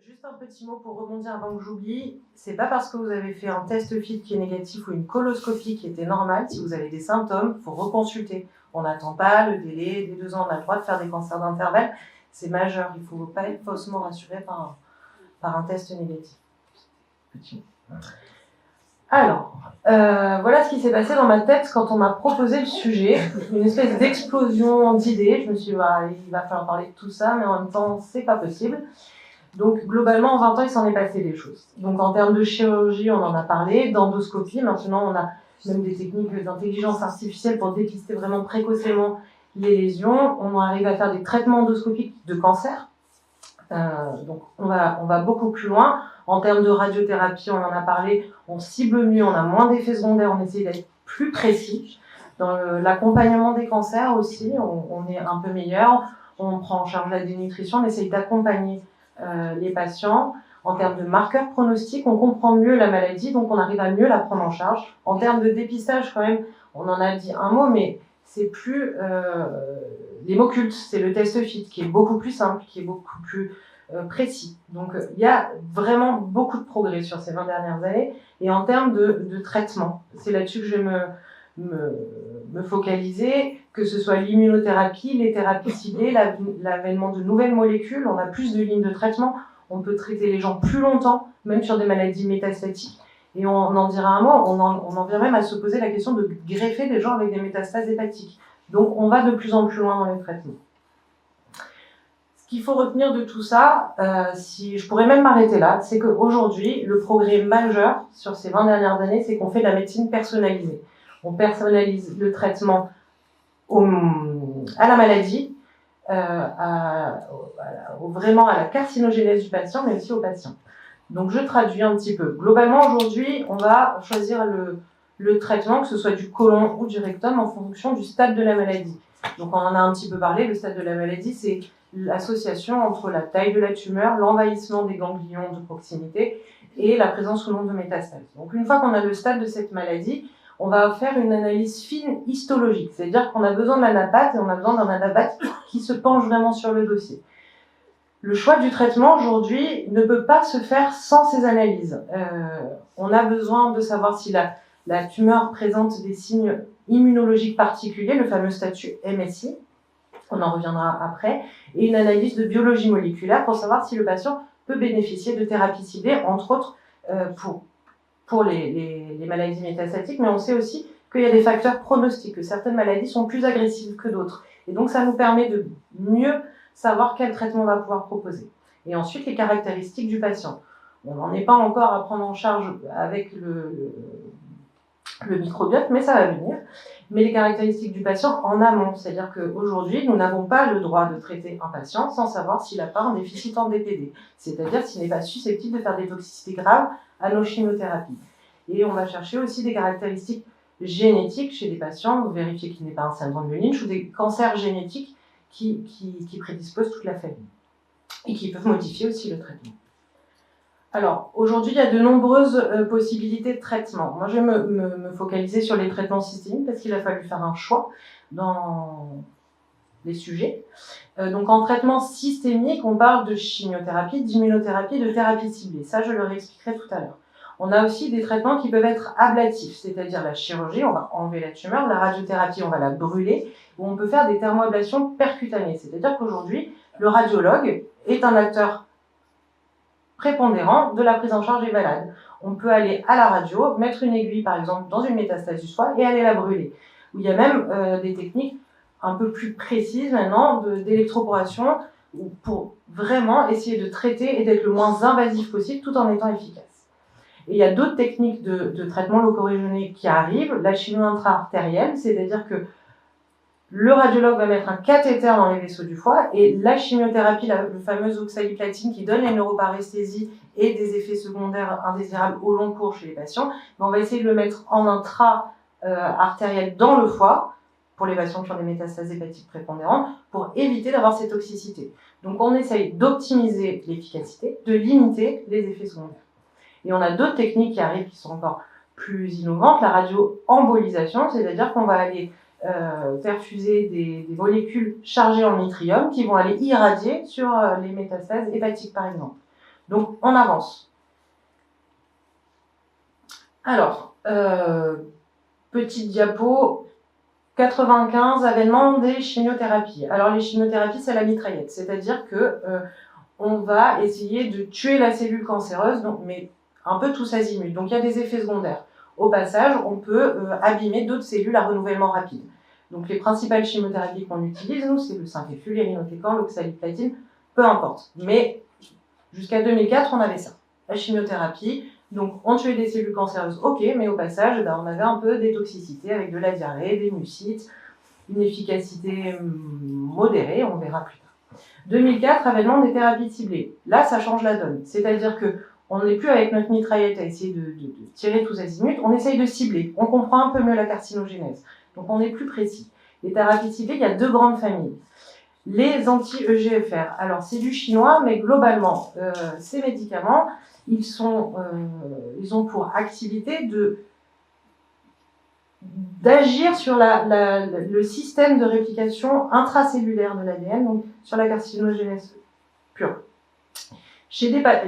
Juste un petit mot pour rebondir avant que j'oublie. C'est pas parce que vous avez fait un test FIT qui est négatif ou une coloscopie qui était normale, si vous avez des symptômes, il faut reconsulter. On n'attend pas le délai des 2 ans, on a le droit de faire des cancers d'intervalle. C'est majeur, il ne faut pas être faussement rassuré par un test négatif. Petit mot. Alors, voilà ce qui s'est passé dans ma tête quand on m'a proposé le sujet. Une espèce d'explosion d'idées. Je me suis dit, il va falloir parler de tout ça, mais en même temps, c'est pas possible. Donc, globalement, en 20 ans, il s'en est passé des choses. Donc, en termes de chirurgie, on en a parlé, d'endoscopie. Maintenant, on a même des techniques d'intelligence artificielle pour dépister vraiment précocement les lésions. On arrive à faire des traitements endoscopiques de cancer. Donc, on va beaucoup plus loin. En termes de radiothérapie, on en a parlé, on cible mieux, on a moins d'effets secondaires, on essaie d'être plus précis. Dans l'accompagnement des cancers aussi, on est un peu meilleur. On prend en charge la dénutrition, on essaye d'accompagner les patients. En termes de marqueurs pronostiques, on comprend mieux la maladie, donc on arrive à mieux la prendre en charge. En termes de dépistage, quand même, on en a dit un mot, mais c'est plus l'hémoculte, c'est le test FIT qui est beaucoup plus simple, qui est beaucoup plus précis. Donc il y a vraiment beaucoup de progrès sur ces 20 dernières années. Et en termes de traitement, c'est là-dessus que je vais me focaliser, que ce soit l'immunothérapie, les thérapies ciblées, l'avènement de nouvelles molécules, on a plus de lignes de traitement, on peut traiter les gens plus longtemps, même sur des maladies métastatiques. Et on en dira un mot, on en vient même à se poser la question de greffer des gens avec des métastases hépatiques. Donc on va de plus en plus loin dans les traitements. Ce qu'il faut retenir de tout ça, si je pourrais même m'arrêter là, c'est qu'aujourd'hui, le progrès majeur sur ces 20 dernières années, c'est qu'on fait de la médecine personnalisée. On personnalise le traitement à la maladie, vraiment à la carcinogénèse du patient, mais aussi au patient. Donc je traduis un petit peu. Globalement, aujourd'hui, on va choisir le traitement, que ce soit du côlon ou du rectum, en fonction du stade de la maladie. Donc on en a un petit peu parlé, le stade de la maladie, c'est l'association entre la taille de la tumeur, l'envahissement des ganglions de proximité et la présence ou non de métastases. Donc une fois qu'on a le stade de cette maladie, on va faire une analyse fine histologique, c'est-à-dire qu'on a besoin de l'anapathe et on a besoin d'un anapathe qui se penche vraiment sur le dossier. Le choix du traitement aujourd'hui ne peut pas se faire sans ces analyses. On a besoin de savoir si la tumeur présente des signes immunologiques particuliers, le fameux statut MSI, on en reviendra après, et une analyse de biologie moléculaire pour savoir si le patient peut bénéficier de thérapies ciblées, entre autres pour les maladies métastatiques, mais on sait aussi qu'il y a des facteurs pronostiques, que certaines maladies sont plus agressives que d'autres. Et donc ça nous permet de mieux savoir quel traitement on va pouvoir proposer. Et ensuite, les caractéristiques du patient. On n'en est pas encore à prendre en charge avec le microbiote, mais ça va venir. Mais les caractéristiques du patient en amont, c'est-à-dire qu'aujourd'hui, nous n'avons pas le droit de traiter un patient sans savoir s'il n'a pas un déficit en DPD, c'est-à-dire s'il n'est pas susceptible de faire des toxicités graves à nos chimiothérapies. Et on va chercher aussi des caractéristiques génétiques chez des patients, vérifier qu'il n'est pas un syndrome de Lynch ou des cancers génétiques qui prédisposent toute la famille et qui peuvent modifier aussi le traitement. Alors, aujourd'hui, il y a de nombreuses possibilités de traitement. Moi, je vais me focaliser sur les traitements systémiques parce qu'il a fallu faire un choix dans les sujets. Donc, en traitement systémique, on parle de chimiothérapie, d'immunothérapie, de thérapie ciblée. Ça, je le réexpliquerai tout à l'heure. On a aussi des traitements qui peuvent être ablatifs, c'est-à-dire la chirurgie, on va enlever la tumeur, la radiothérapie, on va la brûler, ou on peut faire des thermoablations percutanées. C'est-à-dire qu'aujourd'hui, le radiologue est un acteur prépondérant de la prise en charge des malades. On peut aller à la radio, mettre une aiguille par exemple dans une métastase du foie et aller la brûler. Ou il y a même des techniques un peu plus précises maintenant d'électroporation pour vraiment essayer de traiter et d'être le moins invasif possible tout en étant efficace. Et il y a d'autres techniques de traitement loco-régionné qui arrivent, la chimio intra-artérielle, c'est-à-dire que le radiologue va mettre un cathéter dans les vaisseaux du foie et la chimiothérapie, le fameux oxaliplatine qui donne la neuroparesthésie et des effets secondaires indésirables au long cours chez les patients, on va essayer de le mettre en intra-artériel dans le foie pour les patients qui ont des métastases hépatiques prépondérantes pour éviter d'avoir ces toxicités. Donc on essaye d'optimiser l'efficacité, de limiter les effets secondaires. Et on a d'autres techniques qui arrivent qui sont encore plus innovantes, la radioembolisation, c'est-à-dire qu'on va aller perfuser des molécules chargées en yttrium qui vont aller irradier sur les métastases hépatiques par exemple. Donc, on avance. Alors, petite diapo, 95, avènement des chimiothérapies. Alors, les chimiothérapies, c'est la mitraillette, c'est-à-dire que on va essayer de tuer la cellule cancéreuse, donc, mais un peu tous azimuts. Donc, il y a des effets secondaires. Au passage, on peut abîmer d'autres cellules à renouvellement rapide. Donc, les principales chimiothérapies qu'on utilise, nous, c'est le 5FU, l'irinotecan, l'oxaliplatine, peu importe. Mais jusqu'à 2004, on avait ça. La chimiothérapie, donc on tuait des cellules cancéreuses, ok, mais au passage, on avait un peu des toxicités avec de la diarrhée, des mucites, une efficacité modérée, on verra plus tard. 2004, avènement des thérapies ciblées. Là, ça change la donne. C'est-à-dire que on n'est plus avec notre mitraillette à essayer de tirer tous azimuts, on essaye de cibler. On comprend un peu mieux la carcinogénèse. Donc on est plus précis. Les thérapies ciblées, il y a deux grandes familles. Les anti-EGFR. Alors c'est du chinois, mais globalement, ces médicaments, ils ont pour activité d'agir sur le système de réplication intracellulaire de l'ADN, donc sur la carcinogénèse pure.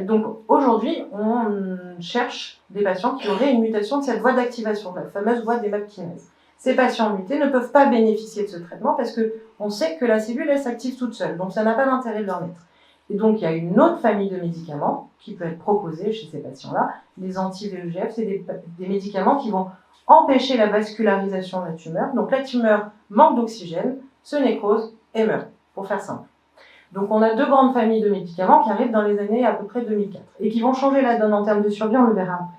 Donc aujourd'hui, on cherche des patients qui auraient une mutation de cette voie d'activation, la fameuse voie d'hémapkinase. Ces patients mutés ne peuvent pas bénéficier de ce traitement parce qu'on sait que la cellule, elle s'active toute seule, donc ça n'a pas d'intérêt de leur mettre. Et donc il y a une autre famille de médicaments qui peut être proposée chez ces patients-là. Les anti-VEGF, c'est des médicaments qui vont empêcher la vascularisation de la tumeur. Donc la tumeur manque d'oxygène, se nécrose et meurt, pour faire simple. Donc on a deux grandes familles de médicaments qui arrivent dans les années à peu près 2004 et qui vont changer la donne en termes de survie, on le verra après.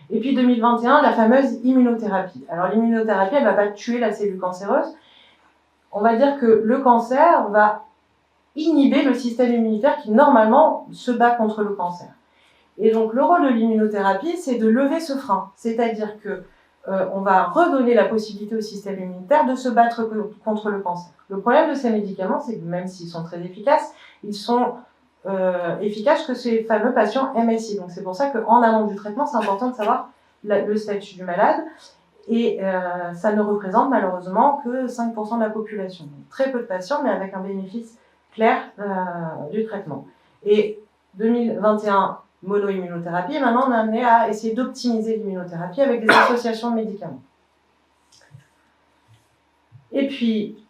Et puis 2021, la fameuse immunothérapie. Alors l'immunothérapie, elle ne va pas tuer la cellule cancéreuse. On va dire que le cancer va inhiber le système immunitaire qui normalement se bat contre le cancer. Et donc le rôle de l'immunothérapie, c'est de lever ce frein. C'est-à-dire que on va redonner la possibilité au système immunitaire de se battre contre le cancer. Le problème de ces médicaments, c'est que même s'ils sont très efficaces, ils sont efficaces que ces fameux patients MSI. Donc c'est pour ça qu'en amont du traitement, c'est important de savoir le statut du malade. Et ça ne représente malheureusement que 5% de la population. Donc, très peu de patients, mais avec un bénéfice clair du traitement. Et 2021, monoimmunothérapie, et maintenant on est amené à essayer d'optimiser l'immunothérapie avec des associations de médicaments. Et puis,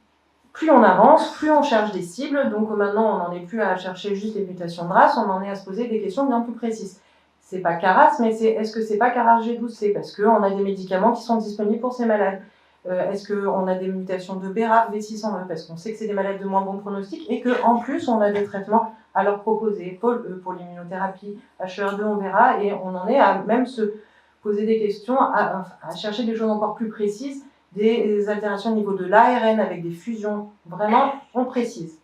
plus on avance, plus on cherche des cibles, donc maintenant on n'en est plus à chercher juste les mutations de race, on en est à se poser des questions bien plus précises. C'est pas CARAS, mais est-ce que c'est pas CARAS G12C? Parce qu'on a des médicaments qui sont disponibles pour ces malades. Est-ce qu'on a des mutations de BRAF V600E? Parce qu'on sait que c'est des malades de moins bon pronostic et qu'en plus on a des traitements à leur proposer, POL-E pour l'immunothérapie, HER2 on verra, et on en est à même se poser des questions, à chercher des choses encore plus précises, des altérations au niveau de l'ARN avec des fusions, vraiment on précise.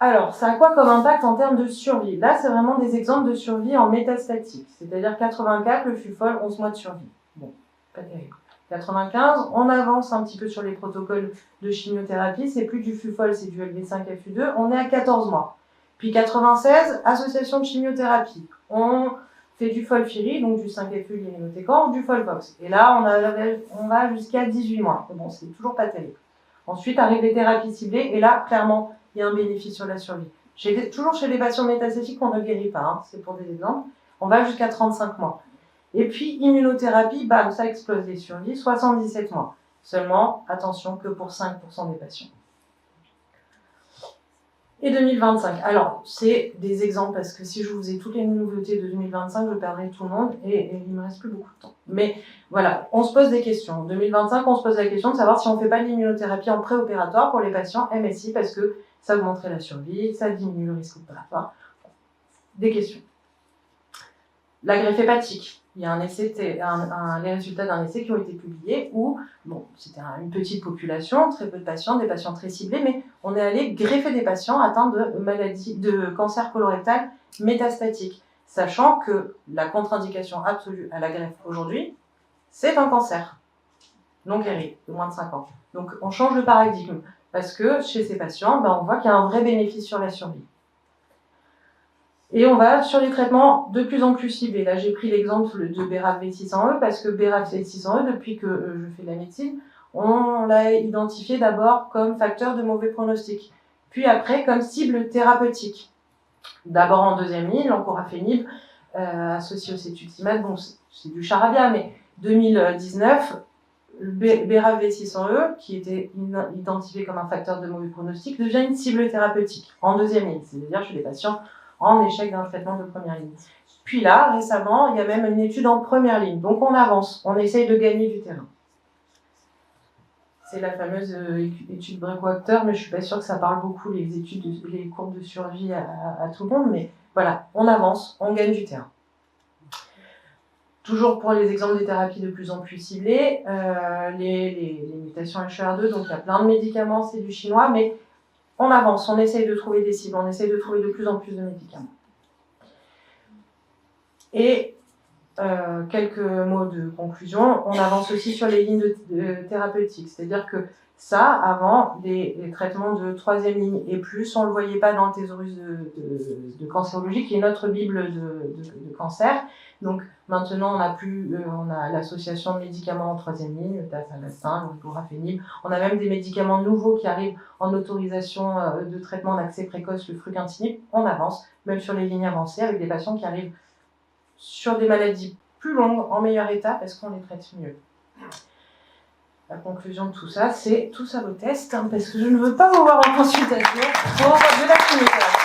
Alors, ça a quoi comme impact en termes de survie? Là, c'est vraiment des exemples de survie en métastatique, c'est-à-dire 84, le FUFOL, 11 mois de survie. Bon, pas terrible. 95, on avance un petit peu sur les protocoles de chimiothérapie, c'est plus du FUFOL, c'est du LV5FU2, on est à 14 mois. Puis 96, association de chimiothérapie. On fait du FOLFIRI, donc du 5FU, l'irinotecan, ou du FOLFOX. Et là, on va jusqu'à 18 mois. Bon, c'est toujours pas terrible. Ensuite, arrivent les thérapies ciblées, et là, clairement, il y a un bénéfice sur la survie. Toujours chez les patients métastatiques, on ne guérit pas, hein, c'est pour des exemples. On va jusqu'à 35 mois. Et puis, immunothérapie, bam, ça explose les survies, 77 mois. Seulement, attention, que pour 5% des patients. Et 2025. Alors, c'est des exemples, parce que si je vous ai toutes les nouveautés de 2025, je perdrai tout le monde, et il ne me reste plus beaucoup de temps. Mais voilà, on se pose des questions. En 2025, on se pose la question de savoir si on ne fait pas de l'immunothérapie en préopératoire pour les patients MSI, parce que ça augmenterait la survie, ça diminue le risque opératoire. Des questions. La greffe hépatique. Il y a les résultats d'un essai qui ont été publiés où, bon, c'était une petite population, très peu de patients, des patients très ciblés, mais on est allé greffer des patients atteints de cancer colorectal métastatique, sachant que la contre-indication absolue à la greffe aujourd'hui, c'est un cancer non guéri de moins de 5 ans. Donc on change de paradigme, parce que chez ces patients, on voit qu'il y a un vrai bénéfice sur la survie. Et on va sur les traitements de plus en plus ciblés. Là, j'ai pris l'exemple de BRAF V600E parce que BRAF V600E, depuis que je fais de la médecine, on l'a identifié d'abord comme facteur de mauvais pronostic, puis après comme cible thérapeutique. D'abord en deuxième ligne, l'encorafénib, associé au cetuximab, bon, c'est du charabia, mais 2019, le BRAF-V600E, qui était identifié comme un facteur de mauvais pronostic, devient une cible thérapeutique en deuxième ligne, c'est-à-dire chez les patients en échec d'un traitement de première ligne. Puis là, récemment, il y a même une étude en première ligne. Donc on avance, on essaye de gagner du terrain. C'est la fameuse étude Breakwater, mais je suis pas sûre que ça parle beaucoup, les études, les courbes de survie à tout le monde, mais voilà, on avance, on gagne du terrain. Toujours pour les exemples des thérapies de plus en plus ciblées, les mutations HER2, donc il y a plein de médicaments, c'est du chinois, mais on avance, on essaye de trouver des cibles, on essaye de trouver de plus en plus de médicaments. Et quelques mots de conclusion, on avance aussi sur les lignes thérapeutiques, c'est-à-dire que ça, avant, les traitements de troisième ligne et plus, on ne le voyait pas dans le thésaurus de cancérologie, qui est notre bible de cancer. Donc maintenant, on a l'association de médicaments en troisième ligne, le tafamidine, l'encorafénib. On a même des médicaments nouveaux qui arrivent en autorisation de traitement d'accès précoce, le fruquintinib. On avance, même sur les lignes avancées, avec des patients qui arrivent sur des maladies plus longues, en meilleur état, parce qu'on les traite mieux. La conclusion de tout ça, c'est tous à vos tests, parce que je ne veux pas vous voir en consultation pour de la chimiothérapie.